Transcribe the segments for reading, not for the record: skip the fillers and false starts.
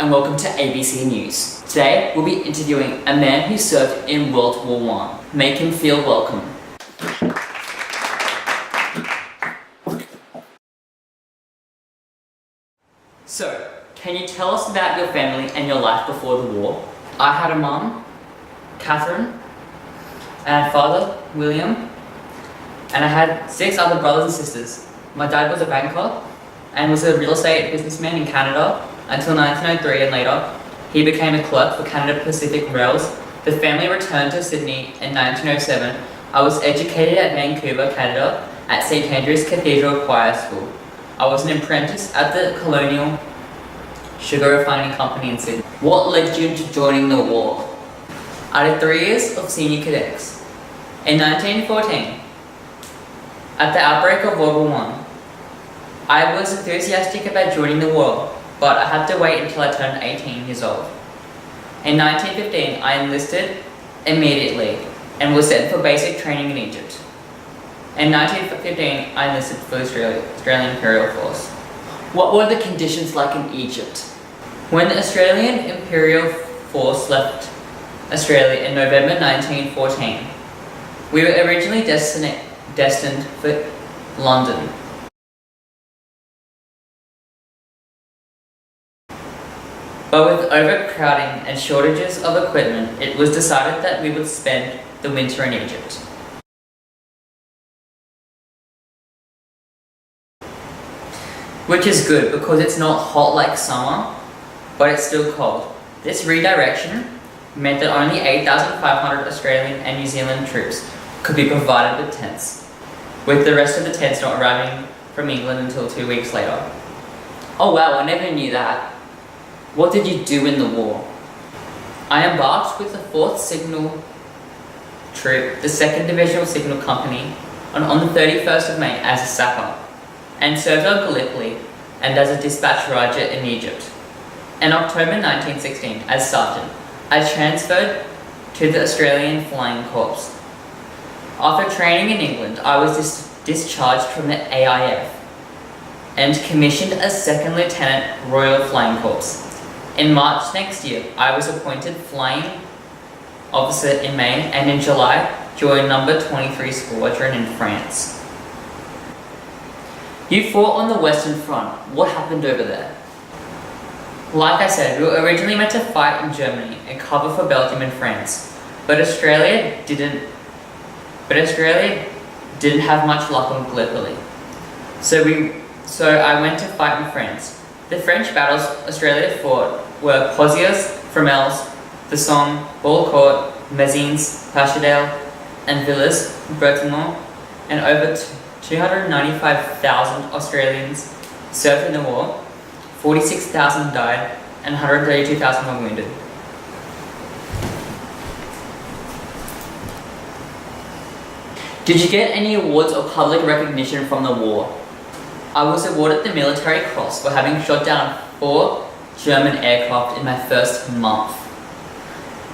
and welcome to ABC News. Today, we'll be interviewing a man who served in World War I. Make him feel welcome. So, can you tell us about your family and your life before the war? I had a mum, Catherine, and a father, William, and I had 6 other brothers and sisters. My dad was a banker and was a real estate businessman in Canada until 1903, and later he became a clerk for Canada Pacific Rails. The family returned to Sydney in 1907. I was educated at Vancouver, Canada at St. Andrew's Cathedral Choir School. I was an apprentice at the Colonial Sugar Refining Company in Sydney. What led you to joining the war? I did 3 years of senior cadets. In 1914, at the outbreak of World War I was enthusiastic about joining the war, but I had to wait until I turned 18 years old. In 1915, I enlisted immediately and was sent for basic training in Egypt. In 1915, I enlisted for the Australian Imperial Force. What were the conditions like in Egypt? When the Australian Imperial Force left Australia in November 1914, we were originally destined for London. But with overcrowding and shortages of equipment, it was decided that we would spend the winter in Egypt. Which is good because it's not hot like summer, but it's still cold. This redirection meant that only 8,500 Australian and New Zealand troops could be provided with tents, with the rest of the tents not arriving from England until 2 weeks later. Oh wow, I never knew that. What did you do in the war? I embarked with the 4th Signal Troop, the 2nd Divisional Signal Company, on the 31st of May as a sapper, and served on Gallipoli and as a dispatch rider in Egypt. In October 1916, as sergeant, I transferred to the Australian Flying Corps. After training in England, I was discharged from the AIF and commissioned as 2nd Lieutenant Royal Flying Corps. In March next year, I was appointed Flying Officer in Maine, and in July, joined No. 23 Squadron in France. You fought on the Western Front. What happened over there? Like I said, we were originally meant to fight in Germany and cover for Belgium and France, but Australia didn't have much luck on Gallipoli. So I went to fight in France. The French battles Australia fought were Pozières, Fromelles, the Somme, Beaucourt, Mezines, Passchendaele, and Villers-Bretonneux, and over 295,000 Australians served in the war. 46,000 died, and 132,000 were wounded. Did you get any awards or public recognition from the war? I was awarded the Military Cross for having shot down 4 German aircraft in my first month,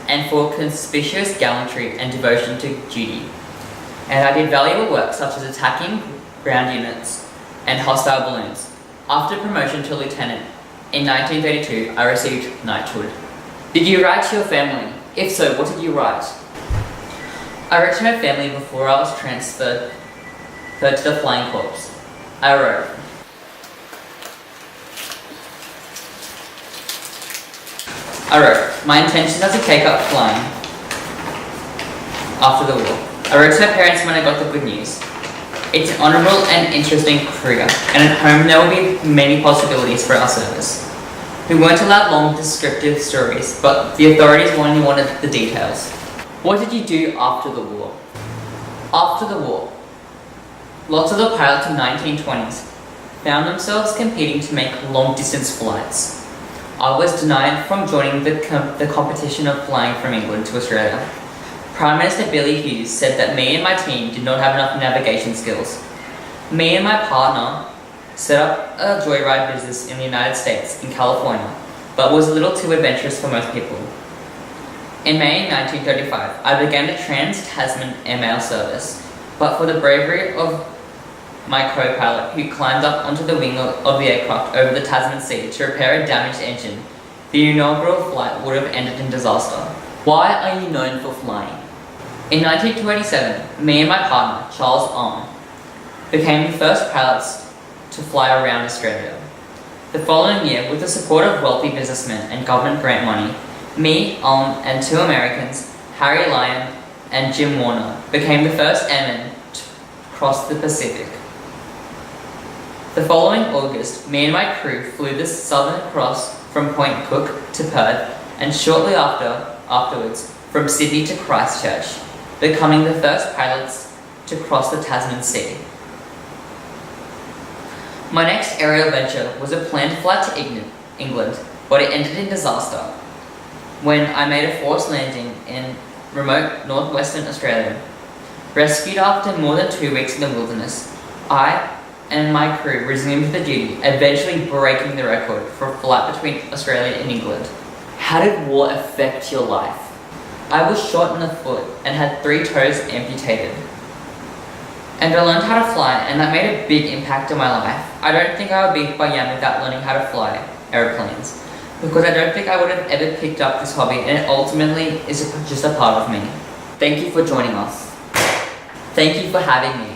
and for conspicuous gallantry and devotion to duty. And I did valuable work such as attacking ground units and hostile balloons. After promotion to lieutenant in 1932, I received knighthood. Did you write to your family? If so, what did you write? I wrote to my family before I was transferred to the Flying Corps. I wrote, my intention is to take up flying after the war. I wrote to my parents when I got the good news. It's an honourable and interesting career, and at home there will be many possibilities for our service. We weren't allowed long descriptive stories, but the authorities only wanted the details. What did you do after the war? After the war, lots of the pilots in the 1920s found themselves competing to make long-distance flights. I was denied from joining the competition of flying from England to Australia. Prime Minister Billy Hughes said that me and my team did not have enough navigation skills. Me and my partner set up a joyride business in the United States, in California, but was a little too adventurous for most people. In May 1935, I began a trans-Tasman airmail service, but for the bravery of my co-pilot, who climbed up onto the wing of the aircraft over the Tasman Sea to repair a damaged engine, the inaugural flight would have ended in disaster. Why are you known for flying? In 1927, me and my partner, Charles Arm, became the first pilots to fly around Australia. The following year, with the support of wealthy businessmen and government grant money, me, and two Americans, Harry Lyon and Jim Warner, became the first airmen to cross the Pacific. The following August, me and my crew flew the Southern Cross from Point Cook to Perth, and shortly afterwards from Sydney to Christchurch, becoming the first pilots to cross the Tasman Sea. My next aerial venture was a planned flight to England, but it ended in disaster when I made a forced landing in remote northwestern Australia. Rescued after more than 2 weeks in the wilderness, I and my crew resumed the duty, eventually breaking the record for a flight between Australia and England. How did war affect your life? I was shot in the foot and had 3 toes amputated. And I learned how to fly, and that made a big impact on my life. I don't think I would be who I am without learning how to fly airplanes, because I don't think I would have ever picked up this hobby, and it ultimately is just a part of me. Thank you for joining us. Thank you for having me.